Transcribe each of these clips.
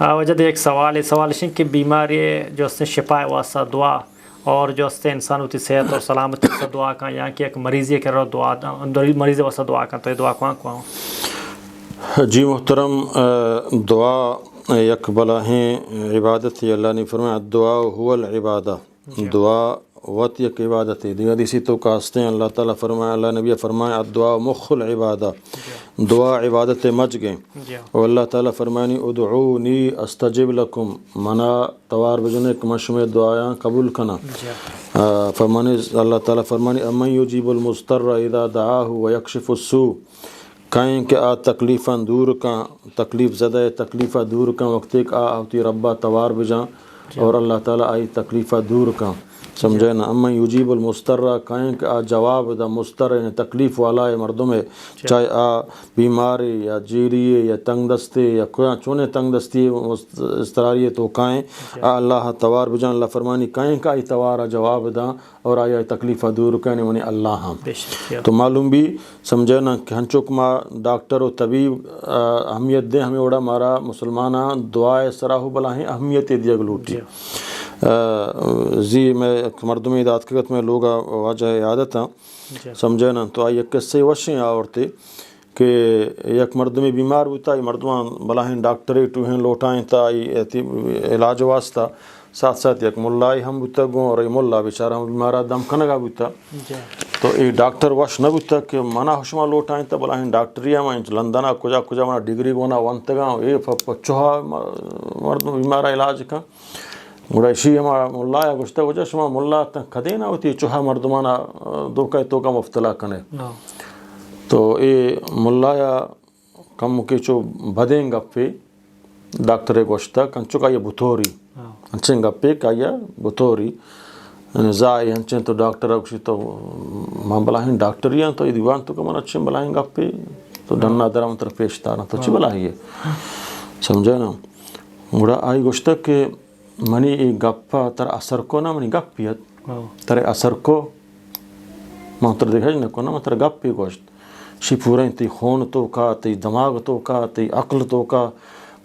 وجد ایک سوال ہے کہ بیماری جو اس سے شفا واسطہ دعا اور جو اس سے انسان ہوتی صحت اور سلامتی سے دعا کا یا کہ ایک مریض یہ کر رہا دعا مریض واسطہ دعا کا تو یہ دعا کون جی محترم، دعا یک بلاہیں عبادت ہے۔ اللہ نے فرمایا الدعاء هو العبادہ، دعا وت یک عبادت ہے۔ دیگر اسی تو کاستے ہیں اللہ تعالیٰ فرمایا، اللہ نبی فرمایا الدعاء مخ العبادہ، دعا عبادت مج گئے۔ اور اللہ تعالیٰ فرمانی ادعونی استجب لکم، منا توار بجنے کمشم دعایاں قبول کنا۔ فرمانی اللہ تعالیٰ فرمانی امن یجیب المضطر اذا دعاہ ویکشف السوء، کہیں کہ آ تکلیفاں دور کا تکلیف زدہ تکلیفہ دور کا وقت ایک آتی ربا توار بجاں اور اللہ تعالیٰ آئی تکلیفہ دور کا، سمجھے نا۔ اما یجیب المضطر، کہیں کہ آ جواب دا مضطر یعنی تکلیف والا ہے مردم ہے، چاہے آ بیماری یا جیری یا تنگ دستے یا کوئی چونے تنگ دستی استراری ہے تو کہیں آ اللہ توار بجاں، اللہ فرمانی کہیں کہ آئی توارا جواب دا اور آئی تکلیفہ دور کہنے منی اللہ ہم۔ تو معلوم بھی سمجھے نا کہ ہنچوک ما ڈاکٹر و طبیب اہمیت دیں، ہمیں اوڑا مارا مسلمانہ دعائے سراہو بلاہیں اہمیت دیا گلوٹی۔ زی میں مردمی داد کگت میں لوگا واجہ عادت ہیں سمجھے نا، تو آئی قصے وشیں آورتے کہ یک مردمی بیمار ہوتا ہے، مردمان بلاہیں ڈاکٹری ٹوہیں لوٹائیں تا علاج واسطہ، ساتھ ساتھ یک ملائی ہم بوتا گوں اور یہ ملا بیچارہ ہم بیمارہ دم کنگا بوتا، تو یہ ڈاکٹر وش نہ بوتا کہ منا حشمہ لوٹائیں تا بلاہیں ڈاکٹری ہم لندنا کجا کجا منا ڈگری گونا وانتگاں یہ پچوہا مردم بیمارہ علاج کا گوڑا اسی ہمارا ملا یا گشتہ وجہ شما ملا کھدے نہ ہوتی چوہا مردمانہ دوکہ تو کا مفتلا کنے، تو اے ملا یا کم کے چو بھدیں گپے ڈاکٹر گوشتہ کنچو کا یہ بطوری ہنچیں گپے کا یہ بطوری زائی ہنچیں، تو ڈاکٹر اگشی تو ماں بلاہیں ڈاکٹری ہیں تو یہ دیوان تو کمان اچھیں بلاہیں گپے تو ڈننا درام تر پیشتانا تو چی بلاہیں یہ سمجھے نا۔ گوڑا آئی گوشتہ کہ منی ای گپا تر اثر کو نا منی گپیت تر اثر کو ماں تر دیکھا جنہ کو نا ماں تر گپی گوشت شی پوریں تی خون تو کا تی دماغ تو کا تی عقل تو کا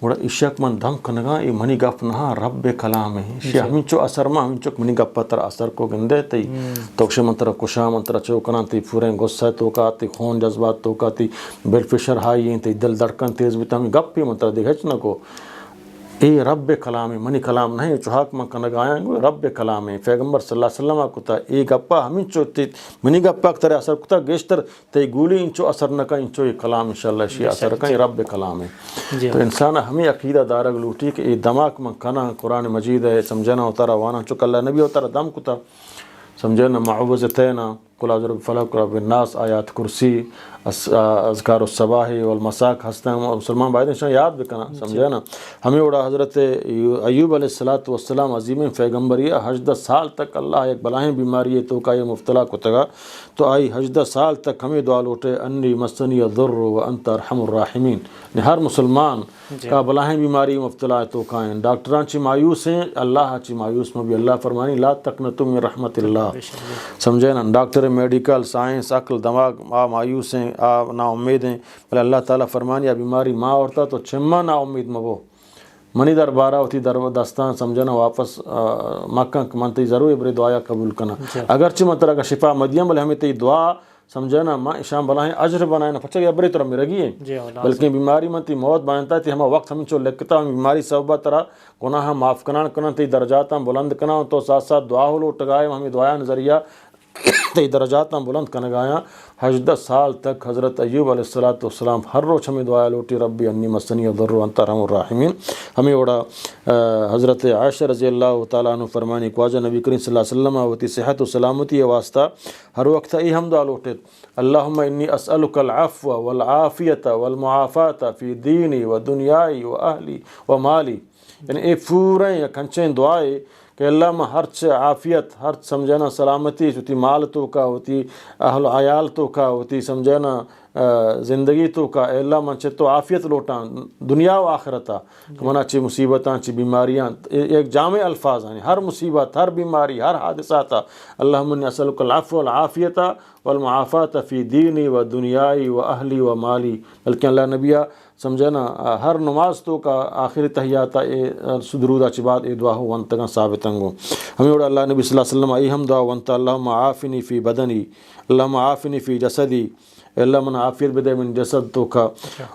گوڑا اشک من دھم کنگا ای منی گپ نہا رب کلام ہے شی ہمیں چو اثر ما ہمیں چوک منی گپا تر اثر کو گندے تی توکش من تر کشا من تر چوکنا تی پوریں غصہ تو کا تی خون جذبات تو کا تی بلڈ پریشر ہائی ہیں تی دل دھڑکن تیز بھی تا ہمیں گپی من تر دیکھا جنہ کو اے رب کلام ہے، منی کلام نہیں چوہاک من کنگ آیا گو رب کلام ہے۔ پیغمبر صلی اللہ علیہ وسلم کتا اے گپا ہمیں چو منی گپا تر اثر کتا گیشتر تی گولی انچو اثر نکا انچو یہ کلام انشاءاللہ شی اثر کا یہ رب کلام ہے۔ تو انسان ہمیں عقیدہ دارگ لوٹی کہ اے دماغ من کنا قرآن مجید ہے سمجھنا ہوتا روانا چک اللہ نبی ہوتا دم کتا سمجھنا معوذتینا قل اعوذ برب الفلق رب الناس آیات کرسی اذکار الصباح والمساک ہستے ہیں مسلمان بھائی نے یاد بکنا سمجھے نا۔ ہمیں اڑا حضرت ایوب علیہ السلام عظیم پیغمبریہ 18 سال تک اللہ ایک بلاہیں بیماری ہے تو کا یہ مبتلا کو تگا، تو آئی 18 سال تک ہمیں دعا لوٹے انی مسنی الضر وانت ارحم الراحمین، ہر مسلمان کا بلاہیں بیماری مبتلا ہے تو کائیں ڈاکٹران چی مایوس ہیں اللہ چی مایوس میں بھی اللہ فرمانی لا تقنطوا من رحمت اللہ، سمجھے نا۔ ڈاکٹر میڈیکل سائنس عقل دماغ مایوس ہیں نا امید ہیں، بلے اللہ تعالیٰ فرمانی بیماری ماں ہوتا تو چمہ نا امید مبو منی دربارہ ہوتی در دستان سمجھنا واپس مکہ منتی ضرور بری دعایا قبول کنا اگرچہ مطلب شفا مدیم بلے ہمیں تی دعا سمجھنا ماں شام بلائیں اجر بنائیں نا پچھا کہ ابری طرح میں رگی ہے بلکہ بیماری من تی موت بانتا تی ہمیں وقت ہمیں چو لکھتا ہم بیماری سببہ طرح گناہ معاف کنان تی درجات ہم بلند کنان تو ساتھ ساتھ دعا ہو لوٹ گائے ہمیں دعایا نظریہ تی درجات ہم بلند کنگایا 18 سال تک حضرت ایوب علیہ السلام ہر روز ہمیں دعا لوٹی ربی انی مسنی الضر وانت ارحم الراحمین۔ ہمیں اوڑا حضرت عائشہ رضی اللہ تعالیٰ عنہ فرمانی خواجہ نبی کریم صلی اللہ علیہ وسلم ہوتی صحت و سلامتی واسطہ ہر وقت ای ہم دعا لوٹے اللہم انی اسألک العفو والعافیت والمعافات فی دینی و دنیای و اہلی و مالی، یعنی اے پورے یا کنچیں دعائے کہ اللہ میں ہر چھ عافیت ہر سمجھنا سلامتی ہوتی مال تو کا ہوتی اہل عیال تو کا ہوتی سمجھنا زندگی تو کا اللہ من چھ تو عافیت لوٹاں دنیا و آخرتا منا چھ مصیبتاں چھ بیماریاں ایک جامع الفاظ ہیں ہر مصیبت ہر بیماری ہر حادثات اللہم انی اسألک العفو والعافیت والمعافات فی دینی و دنیای و اہلی و مالی بلکہ اللہ نبیہ سمجھے نا ہر نماز تو کا آخری تحیاتہ درودہ چی بات دعا ہو ونتگاں ثابتنگو ہمیں اوڑا اللہ نبی صلی اللہ علیہ وسلم ای ہم دعا ونتا اللہم عافنی فی بدنی اللہم عافنی فی جسدی اللہ من عافیت بدے من جسد تو کا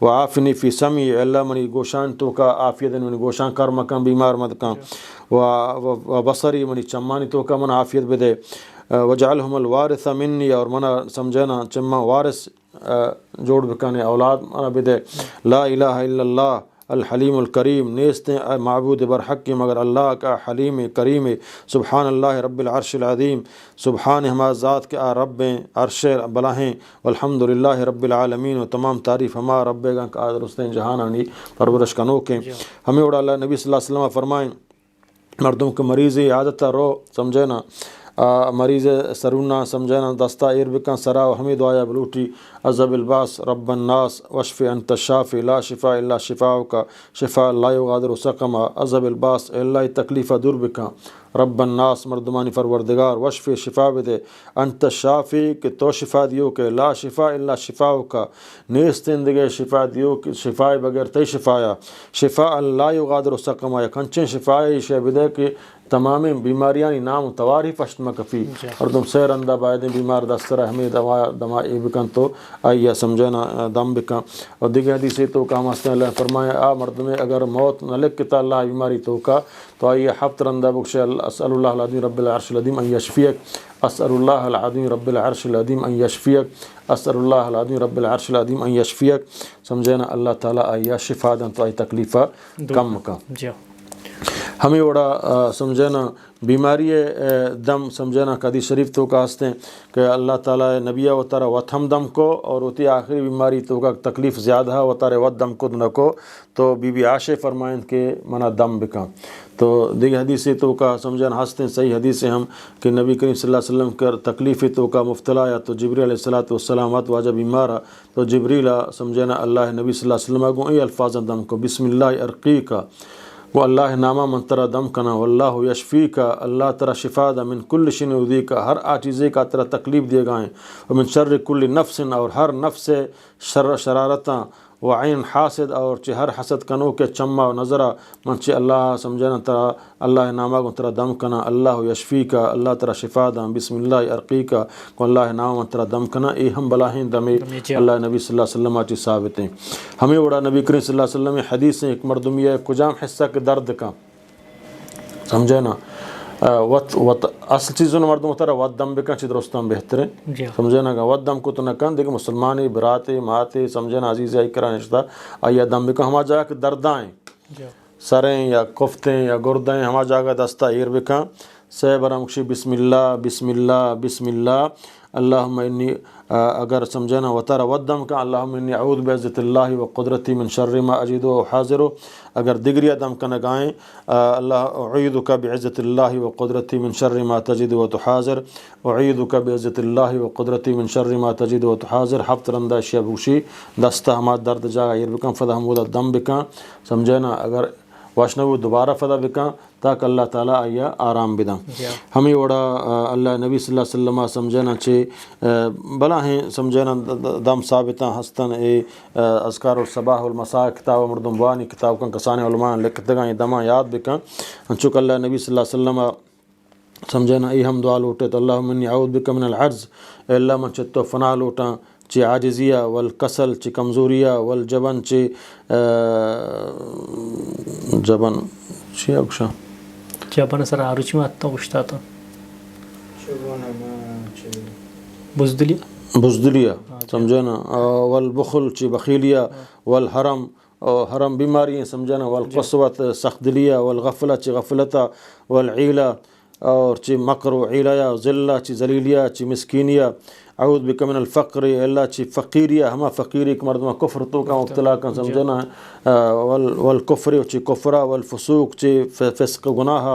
و عافنی فی سمی اللہ منی گوشان تو کا عافیت من گوشان کر مکان بیمار مدکان و بصری منی چمانی تو کا من عافیت بدے وجعلہم الوارث منی اور منا سمجھنا چما وارث جوڑ بکانے اولاد منا بدے لا الہ الا اللہ الحلیم الکریم نیست معبود برحق مگر اللہ کا حلیم کریم سبحان اللہ رب العرش العظیم سبحان ہما ذات کے رب عرش بلاہیں والحمد للہ رب العالمین و تمام تعریف ہما رب گاں کا درستیں جہانانی پرورش کنو کے ہمیں اڑا اللہ نبی صلی اللہ علیہ وسلم فرمائیں مردوں کے مریضی عادت رو سمجھے نا مریض سرونا سمجھنا دستہ ایر بکن سرا و حمید آیا بلوٹی عذب الباس رب الناس وشف انت الشافی لا شفاء الا شفاءک شفاء لا یغادر سقما عذب الباس اللہ تکلیف دور بکن رب الناس مردمانی فروردگار وشف شفا بدے انت الشافی کہ تو شفا دیو کہ لا شفاء الا شفاءک نیستن دگے شفا دیو کہ شفا بغیر تی شفایا شفاء لا یغادر سقما یا کنچیں شفائی شے بدے کہ تمام بیماریاں نام تواری پشت مکفی اور تم سیر اندہ باید بیمار دستر ہمیں دما ای بکن تو آئیے سمجھنا دم بکن اور دیگر حدیثی تو کام ہستے اللہ فرمایا آ مرد میں اگر موت نہ لکھتا اللہ بیماری تو کا تو آئیے حفت رندہ بکشے اسأل اللہ العظیم رب العرش العظیم ان یشفیک اسأل اللہ العظیم رب العرش العظیم ان یشفیک اسأل اللہ العظیم رب العرش العظیم ان یشفیک سمجھنا اللہ تعالیٰ آئیے شفا دن تو آئی تکلیفہ کم کا ہمیں وڑا سمجھنا بیماری دم سمجھنا قدی شریف تو کا ہستے کہ اللہ تعالیٰ نبیہ و تارا وطھم دم کو اور ہوتی آخری بیماری تو کا تکلیف زیادہ ہے و تارے وط دم کو نہ کو تو بی بی عائشہ فرمائیں کہ منا دم بکا تو دیگر حدیثی تو کا سمجھنا ہستے صحیح حدیث سے ہم کہ نبی کریم صلی اللہ علیہ وسلم کر تکلیفی تو کا مفتلا یا تو جبریل علیہ السلام واجہ بیمارا تو جبریل سمجھنا اللہ نبی صلی اللہ علیہ وسلم کو ای الفاظ دم کو بسم اللہ ارقی کا وہ اللہ نامہ من ترا دم کنا واللہ یشفی کا اللہ ترا شفا دا من کل شن ودی کا ہر چیزیں کا ترا تکلیف دیے گائیں ومن شر کل نفس اور ہر نفس شرارتاں وعین حاسد اور چہ ہر حسد کنو کے چما و نظرہ من چہ اللہ سمجھنا ترا اللہ نامہ کو ترا دم کنا اللہ یشفی کا اللہ ترا شفا دا بسم اللہ ارقی کا کو اللہ نامہ من ترا دم کنا ای ہم بلاہیں دمے اللہ نبی صلی اللہ علیہ وسلم چی ثابت ہیں ہمیں وڑا نبی کریم صلی اللہ علیہ وسلم حدیث ہیں ایک مردمیہ کجام حصہ کے درد کا سمجھے نا اصل چیزوں نے مردم ہوتا ہے وط دم بکن چی درستان بہتر ہے سمجھے نا وط دم کو تو نہ کن دیکھ مسلمانی براتے ماتے سمجھے نا عزیز آئی کرا نشتہ آئیہ دم بکن ہما جا کے دردائیں سریں یا کفتیں یا گردائیں ہما جا کے دستہ ایر بکن سے برمکشی بسم اللہ بسم اللہ بسم اللہ اللہم انی اگر سمجھنا وطر ودم کا اللہم انی اعوذ بعزت اللہ و قدرتی من شر ما اجد و حاضر اگر دگری دم کا نگائیں اللہ اعیذک بعزت اللہ و قدرتی من شر ما تجد و تحاضر اعیذک بعزت اللہ و قدرتی من شر ما تجد و تحاضر ہفت رندہ شیبوشی دستہ ہما درد جاگا یر بکن فدا ہمودہ دم بکن سمجھنا اگر واشنو دوبارہ فدا بکن تاک اللہ تعالیٰ آیا آرام بدم ہمیں وڑا اللہ نبی صلی اللہ علیہ وسلم سمجھنا چھے بلا ہیں سمجھنا دم ثابتاں ہستن اے اذکار الصباح والمساء کتاب مردم بانی کتاب کن کسانے علماء لکھتے گا یہ دماں یاد بکن چونکہ اللہ نبی صلی اللہ علیہ وسلم سمجھنا ای ہم دعا لوٹے تو اللہم انی اعوذ بک من العجز اے اللہ من چھتو فنا لوٹاں چی عاجزیہ والکسل چی کمزوریہ والجبن چی جبن چی اکشا جبن سر آروچی میں اتنا گشتا تھا بزدلیہ سمجھنا والبخل چی بخیلیہ والحرم حرم بیماریاں سمجھنا والقسوت سخدلیہ والغفلہ چی غفلتہ والعیلہ اور چی مکر و عیلیہ ذلہ چی ذلیلیہ چی مسکینیہ اعوذ بک من الفقر اللہ چی فقیریہ ہما فقیری ایک مردمہ کفر تو کا مبتلا کا سمجھنا والکفر چی کفرہ والفسوق چی فسق گناہ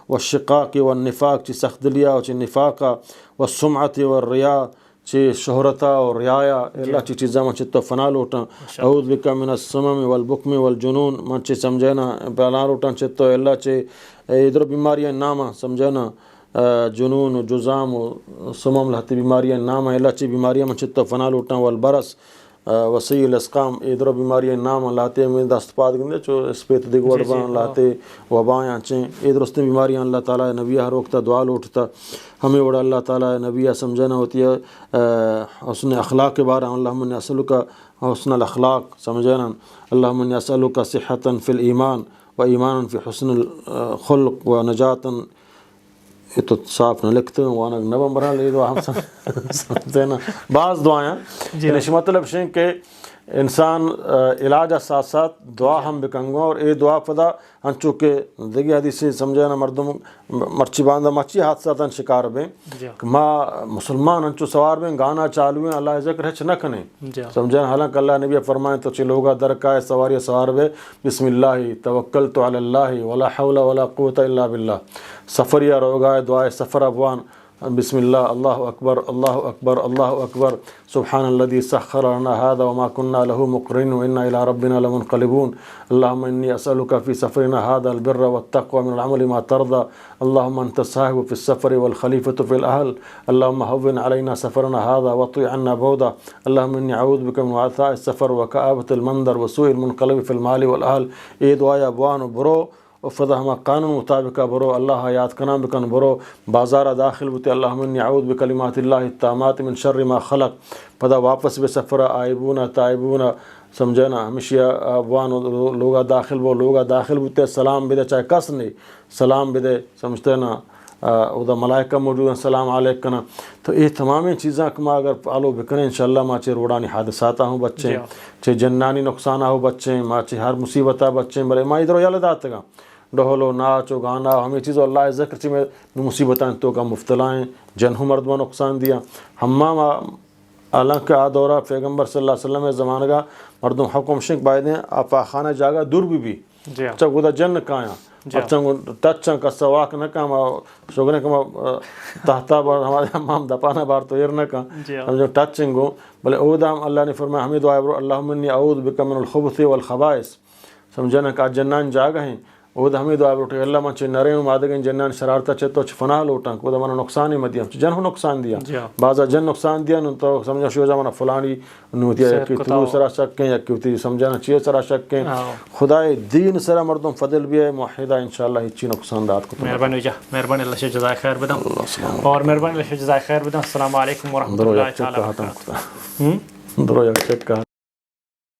والشقاق والنفاق چی سخدلیہ چی نفاقہ والسمعت والریاء چی شہرتا اور رعایا اللہ چی چیزاں من چتو فنا لوٹاں اعوذ بک من السمم والبکم والجنون من چی سمجھینا فنا لوٹاں چتو اللہ چی ادھر بیماریاں نامہ سمجھینا جنون و جزام و سمم لہتی بیماریاں نامہ اللہ چی بیماریاں من چتو فنا لوٹاں والبرس وسیع الاسقام ادھر بیماریاں نامہ لاتے میں دست پاد گندے چو اس پہ دیگوڑ بان لاتے وبائیں چیں ادھر اس نے بیماریاں اللہ تعالیٰ نبی ہر وقت دعا لوٹتا ہمیں وڑا اللہ تعالیٰ نبی سمجھنا ہوتی ہے حسن اخلاق کے بارے اللہم انی اسألک حسن الاخلاق سمجھنا اللہم انی اسألک صحتا فی الایمان و ایمانا فی حسن الخلق و نجاتا یہ تو صاف نہ لکھتے ہیں وانا نومبر لے دعا ہم سمجھتے ہیں نا بعض دعائیں اس مطلب شیں کہ انسان علاج ساتھ ساتھ دعا ہم بکنگو اور اے دعا پدا انچو کہ دیگی حدیث سے سمجھے نا مردم مرچی باندھا مچی حادثات شکار بیں ما مسلمان انچو سوار بیں گانا چالو ہیں اللہ ذکر ہے نہ کنے سمجھے حالانکہ اللہ نبی فرمائیں تو چلوگا درکائے سواری سوار بے بسم اللہ توکلت علی اللہ ولا حول ولا قوت الا باللہ سفر یا روگائے دعائے سفر ابوان بسم اللہ اللہ اکبر اللہ اکبر اللہ اکبر سبحان الذي سخر لنا هذا وما كنا له مقرنين وانا الى ربنا لمنقلبون اللهم اني اسالك في سفرنا هذا البر والتقوى من العمل ما ترضى اللهم انت الصاحب في السفر والخليفة في الاهل اللهم هون علينا سفرنا هذا واطوي عنا بعده اللهم اني اعوذ بك من وعثاء السفر وكآبة المنظر وسوء المنقلب في المال والاهل اے دعایا بوان برو فضا ہما قانون مطابقہ برو اللہ یاد کنام بکن برو بازار داخل بتے اللہم انی اعوذ بکلمات اللہ التامات من شر ما خلق پدا واپس بے سفرہ آئبونا تائبونا سمجھنا ہمیشہ ابوان لوگا داخل بو لوگا داخل بتے سلام بدے چاہے کس نہیں سلام بدے سمجھتے نا ادا ملائکہ موجود ہیں سلام علیکنا تو یہ تمام چیزاں کما اگر پالو بکنے انشاءاللہ ماں چے روڑانی حادثات ہوں بچیں چے جنانی نقصانہ ہو بچیں ماں چے ہر مصیبتہ بچیں بلے ماں ادھر یالدات گا ڈھولو ناچو گانا ہمیں چیزوں اللہ ذکر چی میں مصیبتیں تو کا مفتلائیں جنہوں مردمہ نقصان دیا ہمام حالانکہ آدورہ پیغمبر صلی اللہ علیہ وسلم زمانہ کا مردم حکم شنک بائدیں آپا خانہ جاگا دور بھی اچھا گودا جن کایا اچھا ٹچن کا سواک نہ کام شوگنے کما تحتا بار ہمارے ہمام دپانا بار تو ایر نہ کام جو ٹچنگو بلے اودام اللہ نے فرمایا ہمیں دعا برو اللہم انی اعوذ بک من الخبث والخبائث سمجھنا کہ جنان جاگا ہیں وہ ہمیں دعا لوٹے اللہ من چے نرے مادگن جنان شرارتا چے تو فنا لوٹاں کو منا نقصان ہی مدیا جن ہو نقصان دیا بعضا جن نقصان دیا نو تو سمجھا شو زمانہ فلانی نو دیا کہ تو سرا شک ہیں یا کہ سمجھنا چیز سرا شک ہیں خدائے دین سرا مردم فضل بھی ہے موحدہ انشاءاللہ ہچی نقصان دات کو مہربانی جا مہربانی اللہ سے جزائے خیر بدم اور مہربانی اللہ سے جزائے خیر بدم السلام علیکم ورحمۃ اللہ تعالی وبرکاتہ درو یا چیک کا